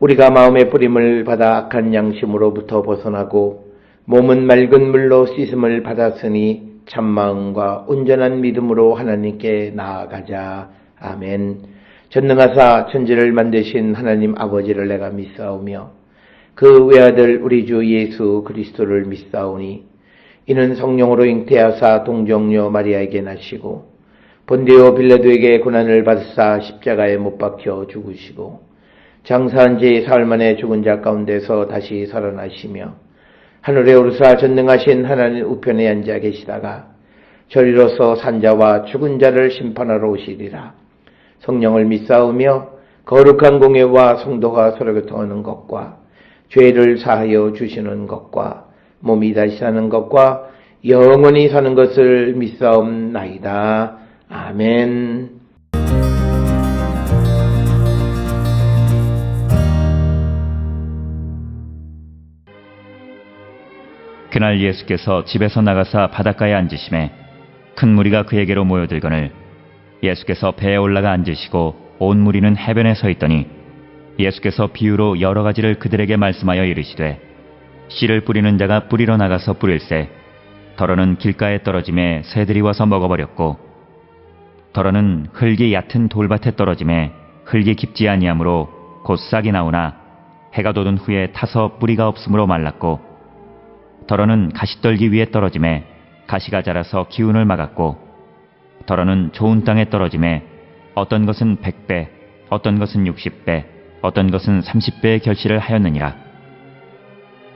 우리가 마음의 뿌림을 받아 악한 양심으로부터 벗어나고 몸은 맑은 물로 씻음을 받았으니 참마음과 온전한 믿음으로 하나님께 나아가자. 아멘. 전능하사 천지를 만드신 하나님 아버지를 내가 믿사오며 그 외아들 우리 주 예수 그리스도를 믿사오니 이는 성령으로 잉태하사 동정녀 마리아에게 나시고 본디오 빌라도에게 고난을 받으사 십자가에 못 박혀 죽으시고 장사한 지 사흘 만에 죽은 자 가운데서 다시 살아나시며 하늘에 오르사 전능하신 하나님 우편에 앉아 계시다가 저리로서 산자와 죽은 자를 심판하러 오시리라. 성령을 믿사오며 거룩한 공예와 성도가 서로 교통하는 것과 죄를 사하여 주시는 것과 몸이 다시 사는 것과 영원히 사는 것을 믿사옵나이다. 아멘. 그날 예수께서 집에서 나가사 바닷가에 앉으심에 큰 무리가 그에게로 모여들거늘 예수께서 배에 올라가 앉으시고 온 무리는 해변에 서 있더니 예수께서 비유로 여러 가지를 그들에게 말씀하여 이르시되 씨를 뿌리는 자가 뿌리러 나가서 뿌릴새 더러는 길가에 떨어짐에 새들이 와서 먹어버렸고 더러는 흙이 얕은 돌밭에 떨어짐에 흙이 깊지 아니하므로 곧 싹이 나오나 해가 돋은 후에 타서 뿌리가 없으므로 말랐고 더러는 가시떨기 위에 떨어짐에 가시가 자라서 기운을 막았고 더러는 좋은 땅에 떨어짐에 어떤 것은 100배, 어떤 것은 60배, 어떤 것은 30배의 결실을 하였느니라.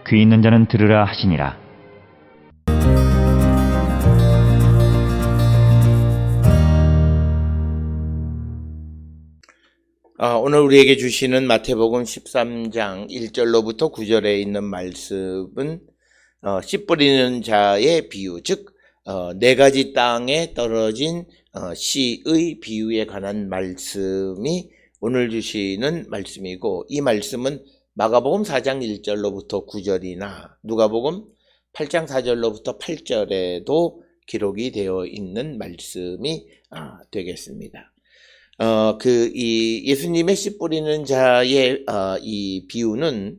귀 있는 자는 들으라 하시니라. 오늘 우리에게 주시는 마태복음 13장 1절로부터 9절에 있는 말씀은 씨 뿌리는 자의 비유, 즉 네 가지 땅에 떨어진 씨의 비유에 관한 말씀이 오늘 주시는 말씀이고, 이 말씀은 마가복음 4장 1절로부터 9절이나 누가복음 8장 4절로부터 8절에도 기록이 되어 있는 말씀이 되겠습니다. 이 예수님의 씨 뿌리는 자의 이 비유는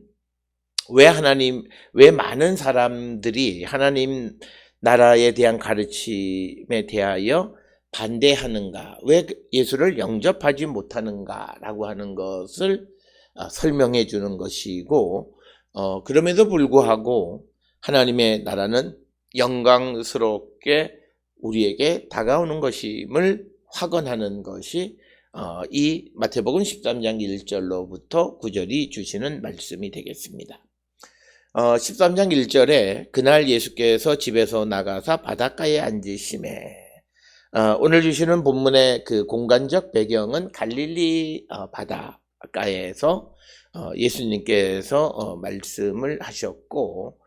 왜 많은 사람들이 하나님 나라에 대한 가르침에 대하여 반대하는가, 왜 예수를 영접하지 못하는가라고 하는 것을 설명해 주는 것이고, 그럼에도 불구하고 하나님의 나라는 영광스럽게 우리에게 다가오는 것임을 확언하는 것이 이 마태복음 13장 1절로부터 9절이 주시는 말씀이 되겠습니다. 13장 1절에 그날 예수께서 집에서 나가사 바닷가에 앉으시매, 오늘 주시는 본문의 그 공간적 배경은 갈릴리 바닷가에서 예수님께서 말씀을 하셨고,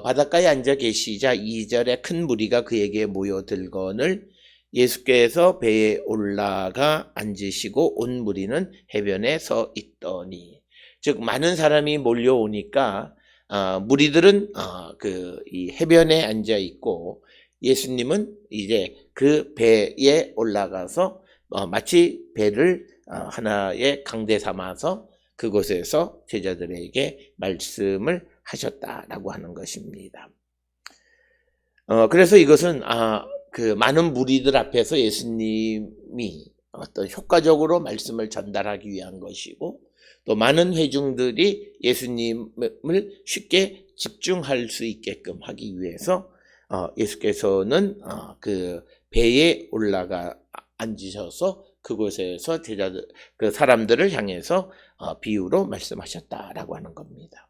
바닷가에 앉아 계시자 2절에 큰 무리가 그에게 모여들거늘 예수께서 배에 올라가 앉으시고 온 무리는 해변에 서 있더니, 즉 많은 사람이 몰려오니까 무리들은 이 해변에 앉아 있고, 예수님은 이제 그 배에 올라가서 마치 배를 하나의 강대 삼아서 그곳에서 제자들에게 말씀을 하셨다라고 하는 것입니다. 그래서 이것은 그 많은 무리들 앞에서 예수님이 어떤 효과적으로 말씀을 전달하기 위한 것이고, 또 많은 회중들이 예수님을 쉽게 집중할 수 있게끔 하기 위해서 예수께서는 그 배에 올라가 앉으셔서 그곳에서 그 사람들을 향해서 비유로 말씀하셨다라고 하는 겁니다.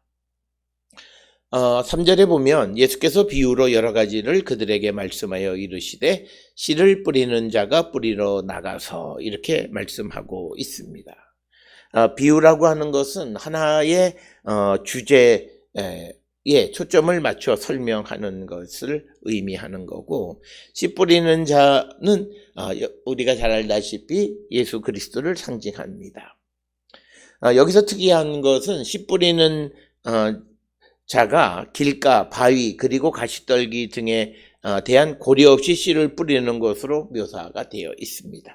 3절에 보면 예수께서 비유로 여러 가지를 그들에게 말씀하여 이르시되 씨를 뿌리는 자가 뿌리러 나가서, 이렇게 말씀하고 있습니다. 비유라고 하는 것은 하나의 주제에 초점을 맞춰 설명하는 것을 의미하는 거고, 씨 뿌리는 자는 우리가 잘 알다시피 예수 그리스도를 상징합니다. 여기서 특이한 것은 씨 뿌리는 자가 길가, 바위, 그리고 가시떨기 등에 대한 고려 없이 씨를 뿌리는 것으로 묘사가 되어 있습니다.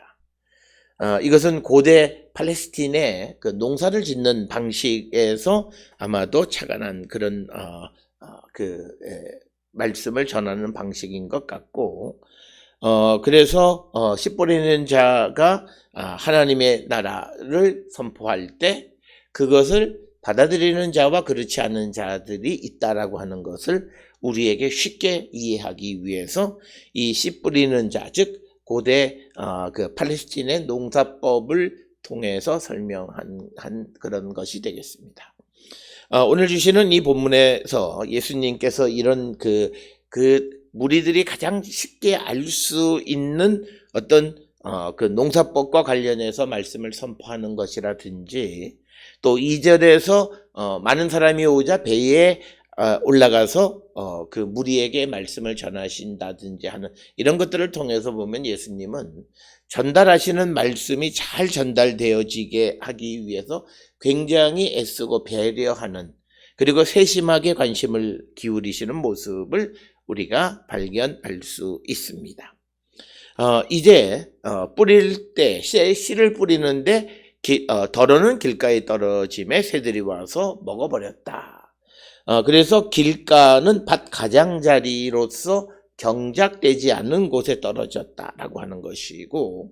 이것은 고대 팔레스틴의 그 농사를 짓는 방식에서 아마도 착안한 그런 말씀을 전하는 방식인 것 같고, 그래서 씨 뿌리는 자가 하나님의 나라를 선포할 때 그것을 받아들이는 자와 그렇지 않은 자들이 있다라고 하는 것을 우리에게 쉽게 이해하기 위해서 이 씨 뿌리는 자, 즉 고대 그 팔레스틴의 농사법을 통해서 설명한 그런 것이 되겠습니다. 오늘 주시는 이 본문에서 예수님께서 이런 그 무리들이 가장 쉽게 알 수 있는 어떤 그 농사법과 관련해서 말씀을 선포하는 것이라든지, 또 2절에서 많은 사람이 오자 배에 올라가서 그 무리에게 말씀을 전하신다든지 하는 이런 것들을 통해서 보면 예수님은 전달하시는 말씀이 잘 전달되어지게 하기 위해서 굉장히 애쓰고 배려하는, 그리고 세심하게 관심을 기울이시는 모습을 우리가 발견할 수 있습니다. 이제 뿌릴 때 씨를 뿌리는데 덜어는 길가에 떨어짐에 새들이 와서 먹어버렸다. 그래서 길가는 밭 가장자리로서 경작되지 않는 곳에 떨어졌다라고 하는 것이고,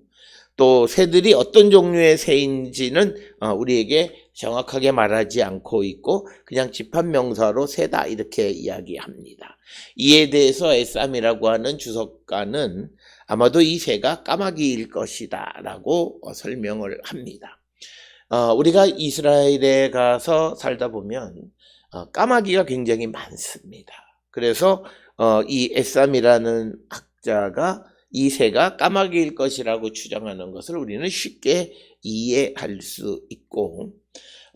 또 새들이 어떤 종류의 새인지는 우리에게 정확하게 말하지 않고 있고 그냥 집합명사로 새다 이렇게 이야기합니다. 이에 대해서 에쌈이라고 하는 주석가는 아마도 이 새가 까마귀일 것이다 라고 설명을 합니다. 우리가 이스라엘에 가서 살다 보면 까마귀가 굉장히 많습니다. 그래서 이 에쌈이라는 학자가 이 새가 까마귀일 것이라고 추정하는 것을 우리는 쉽게 이해할 수 있고,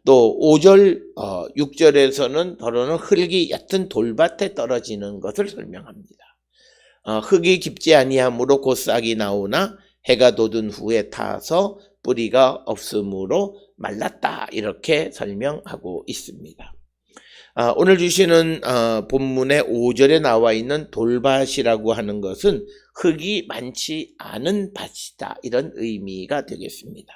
또 5절, 6절에서는 더러는 흙이 얕은 돌밭에 떨어지는 것을 설명합니다. 흙이 깊지 아니하므로 곧 싹이 나오나 해가 돋은 후에 타서 뿌리가 없으므로 말랐다, 이렇게 설명하고 있습니다. 오늘 주시는 본문의 5절에 나와 있는 돌밭이라고 하는 것은 흙이 많지 않은 밭이다, 이런 의미가 되겠습니다.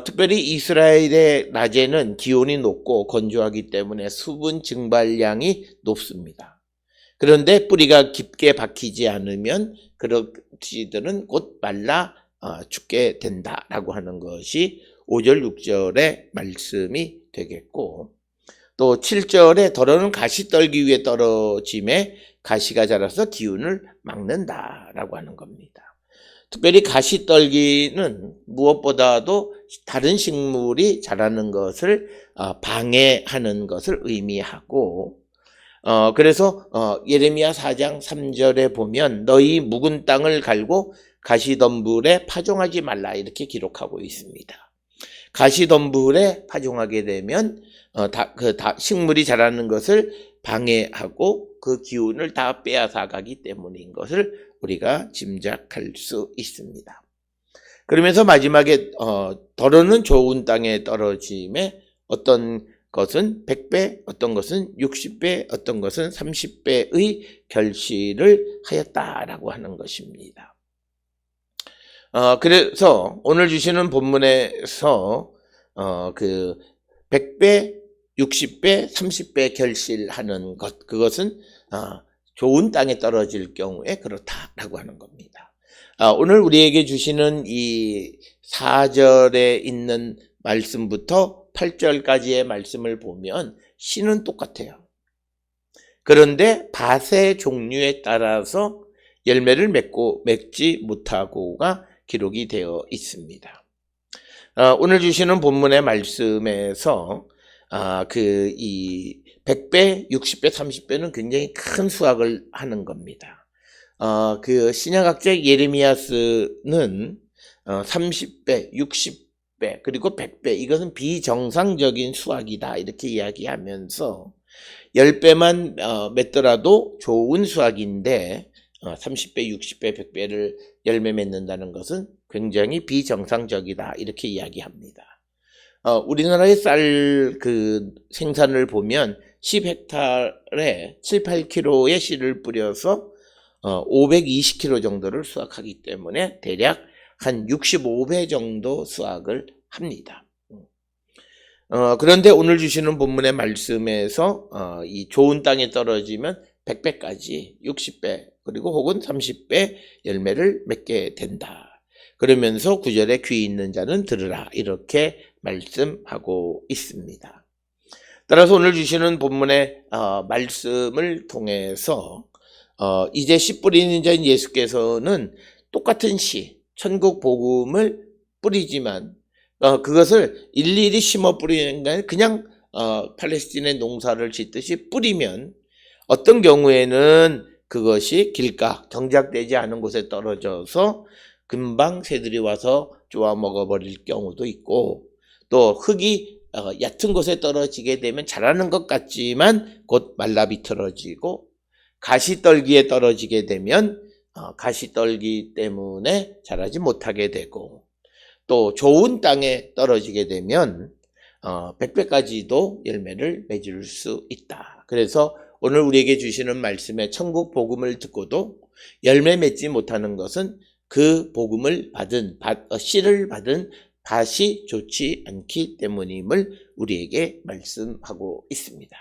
특별히 이스라엘의 낮에는 기온이 높고 건조하기 때문에 수분 증발량이 높습니다. 그런데 뿌리가 깊게 박히지 않으면 그런 씨들은 곧 말라 죽게 된다라고 하는 것이 5절, 6절의 말씀이 되겠고, 또 7절에 더러는 가시 떨기 위해 떨어짐에 가시가 자라서 기운을 막는다라고 하는 겁니다. 특별히 가시 떨기는 무엇보다도 다른 식물이 자라는 것을 방해하는 것을 의미하고, 그래서 예레미야 4장 3절에 보면 너희 묵은 땅을 갈고 가시덤불에 파종하지 말라, 이렇게 기록하고 있습니다. 가시덤불에 파종하게 되면 식물이 자라는 것을 방해하고 그 기운을 다 빼앗아 가기 때문인 것을 우리가 짐작할 수 있습니다. 그러면서 마지막에 더러는 좋은 땅에 떨어짐에 어떤 것은 100배, 어떤 것은 60배, 어떤 것은 30배의 결실을 하였다라고 하는 것입니다. 그래서 오늘 주시는 본문에서 100배, 60배, 30배 결실하는 것, 그것은 좋은 땅에 떨어질 경우에 그렇다라고 하는 겁니다. 오늘 우리에게 주시는 이 4절에 있는 말씀부터 8절까지의 말씀을 보면 시는 똑같아요. 그런데 밭의 종류에 따라서 열매를 맺지 못하고가 기록이 되어 있습니다. 오늘 주시는 본문의 말씀에서 이 100배, 60배, 30배는 굉장히 큰 수확을 하는 겁니다. 그 신약학자 예레미야스는 30배, 60배, 그리고 100배, 이것은 비정상적인 수확이다, 이렇게 이야기하면서 10배만 맺더라도 좋은 수확인데 30배, 60배, 100배를 열매 맺는다는 것은 굉장히 비정상적이다, 이렇게 이야기합니다. 우리나라의 쌀 생산을 보면 10헥타르에 7, 8kg의 씨를 뿌려서 520kg 정도를 수확하기 때문에 대략 한 65배 정도 수확을 합니다. 그런데 오늘 주시는 본문의 말씀에서 이 좋은 땅에 떨어지면 100배까지 60배 그리고 혹은 30배 열매를 맺게 된다. 그러면서 9절에 귀 있는 자는 들으라, 이렇게 말씀하고 있습니다. 따라서 오늘 주시는 본문의 말씀을 통해서 이제 씨 뿌리는 자인 예수께서는 똑같은 씨, 천국 복음을 뿌리지만 그것을 일일이 심어 뿌리는 게 아니라 그냥 팔레스틴의 농사를 짓듯이 뿌리면 어떤 경우에는 그것이 길가, 경작되지 않은 곳에 떨어져서 금방 새들이 와서 쪼아 먹어버릴 경우도 있고, 또 흙이 얕은 곳에 떨어지게 되면 자라는 것 같지만 곧 말라 비틀어지고, 가시떨기에 떨어지게 되면 가시떨기 때문에 자라지 못하게 되고, 또 좋은 땅에 떨어지게 되면 100배까지도 열매를 맺을 수 있다. 그래서 오늘 우리에게 주시는 말씀에 천국 복음을 듣고도 열매 맺지 못하는 것은 그 복음을 받은 씨를 받은 밭이 좋지 않기 때문임을 우리에게 말씀하고 있습니다.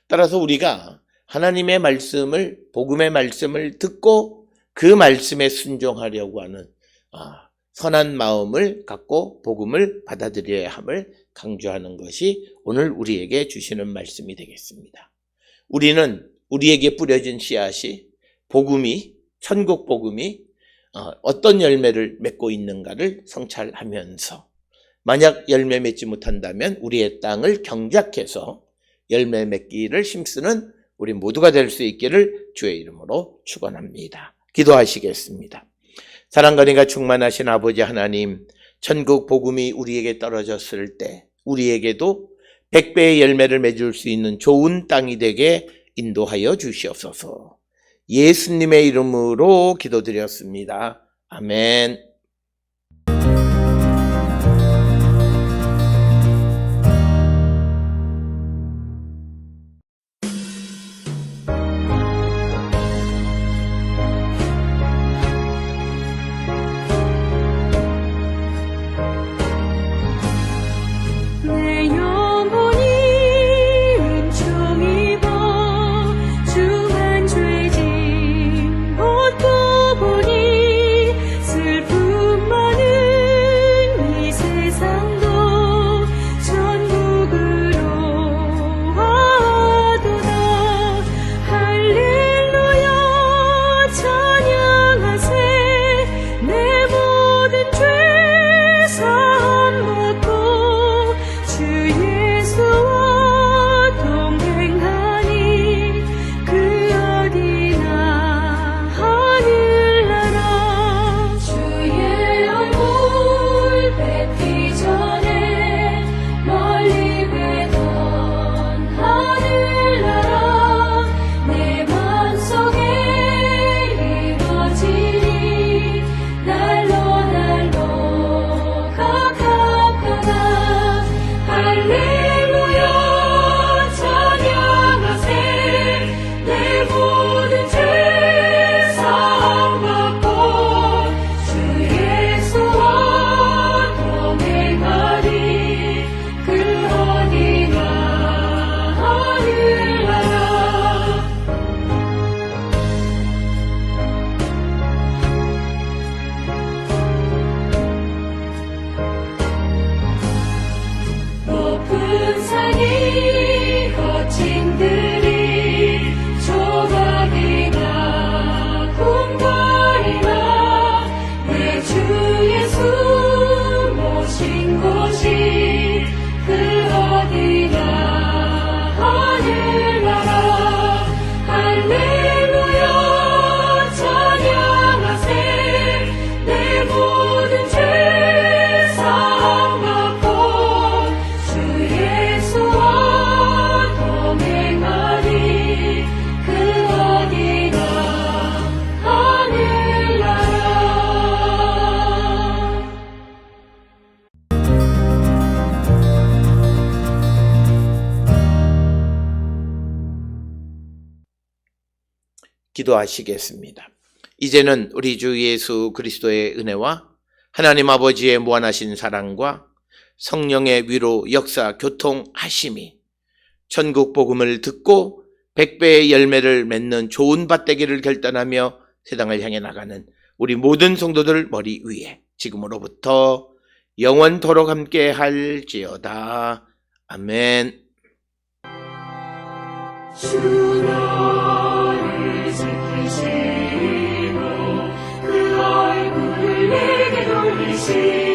따라서 우리가 하나님의 말씀을, 복음의 말씀을 듣고 그 말씀에 순종하려고 하는 선한 마음을 갖고 복음을 받아들여야 함을 강조하는 것이 오늘 우리에게 주시는 말씀이 되겠습니다. 우리는 우리에게 뿌려진 씨앗이, 복음이, 천국 복음이 어떤 열매를 맺고 있는가를 성찰하면서, 만약 열매 맺지 못한다면 우리의 땅을 경작해서 열매 맺기를 힘쓰는 우리 모두가 될 수 있기를 주의 이름으로 축원합니다. 기도하시겠습니다. 사랑과 은혜가 충만하신 아버지 하나님, 천국 복음이 우리에게 떨어졌을 때 우리에게도 100배의 열매를 맺을 수 있는 좋은 땅이 되게 인도하여 주시옵소서. 예수님의 이름으로 기도드렸습니다. 아멘. 내 영혼이 은총 입어 중한 죄짐 벗고 보니 슬픔 많은 이 세상도 천국으로 와도다. 할렐루야 찬양하세. 내 모든 죄 사함 받고 주 예수와 동행하니 그 어디나 하늘나라. 주의 얼굴 뵙기 전에 멀리 뵈던 하늘나라 내 맘속에 이루어지니 날로 가깝구나. 할렐루야 찬양하세. 내 모든 죄 사함 받고 주 예수와 동행하니 그 어디나 하늘나라. 높은 산이 거친 들이 조각이나 궁궐이나 내 주 예수 모신 곳이 그 어디나 하늘나라. 할렐루야 찬양하세. 내 모든 죄 사함 받고 주 예수와 동행하니 그 어디나 하늘나라. 기도하시겠습니다. 이제는 우리 주 예수 그리스도의 은혜와 하나님 아버지의 무한하신 사랑과 성령의 위로 역사 교통하심이 천국 복음을 듣고 100배의 열매를 맺는 좋은 밭 되기를 결단하며 세상을 향해 나가는 우리 모든 성도들 머리 위에 지금으로부터 영원토록 함께 할지어다. 아멘. 주 너를 지키시고 그 얼굴을 내게 돌리시고